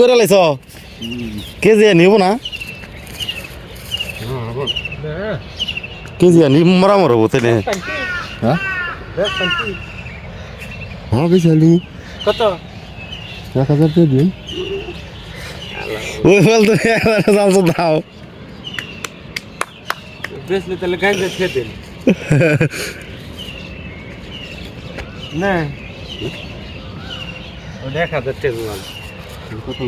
করে লাইছ কেজি নিব না কেজি নি মরা মর হবো তাই হ্যাঁ হ্যাঁ বেশি আলু কত 1000 টাকা দিন ওই ফল তো একবার জানছো দাও বেশলে তাহলে গাঁজা খেয়ে দেন না ও 1000 টাকা কত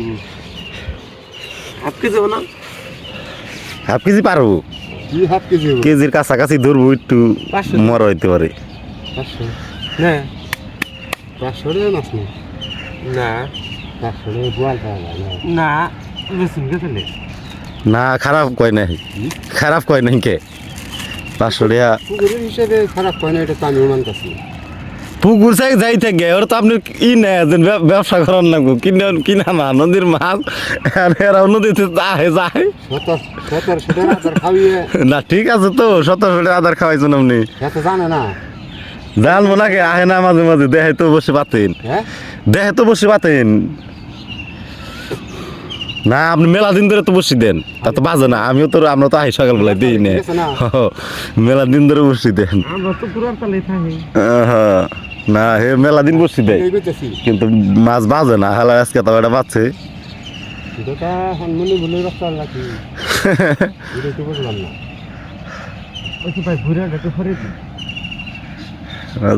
হাফ কেজি না হাফ কেজি পারবো কি হাফ কেজি কেজির কাছাকাছি ধরবো একটু 500 মর হইতে পারে 500 না 500 টাকা মাছ নেই না 500 টাকা গোয়াল পাওয়া যায় না না বেশি গেছে না খারাপ কয় নাই খারাপ কয় নাই কে 500 টাকা পুকুরের হিসেবে খারাপ হয় না এটা তো আমি মানতেছি পুকুর চাই যাই থাকে ওর তো আপনি ই নেই ব্যবসা করার না কিনা না নদীর মাছ আর এরা নদীতে যায় 1700 টাকা আদার খাওয়িয়ে না ঠিক আছে তো 1700 টাকা আদার খাওয়াইছেন আপনি এত জানে না জানবো নাকি আহে না মাঝে মাঝে দেহে তো বসে পাতেন হ্যাঁ দেহে তো বসে পাতেন না আপনি মেলা দিন ধরে তো বসি দেন তা তো বাজে না আমিও তো আমরা তো আহি সকালবেলায় দিই না মেলা দিন ধরে বসি দেন আমরা তো পুরান তালে থাকি না হে মেলা দিন বসি দেয় এই কইতেছি কিন্তু মাছ বাজে না হালা আজকে তো এটা বাজছে এটা হনমনি বলে রাখতে লাগি এটা তো বুঝলাম না ওই তো ভাই ঘুরে গেছে ফরে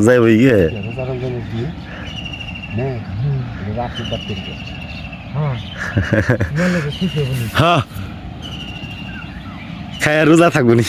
যাই ওই গিয়ে জারাম জানে দি না রাখি করতে হ্যাঁ মেলে তো ঠিক হবে হ্যাঁ খায় রোজা থাকুনি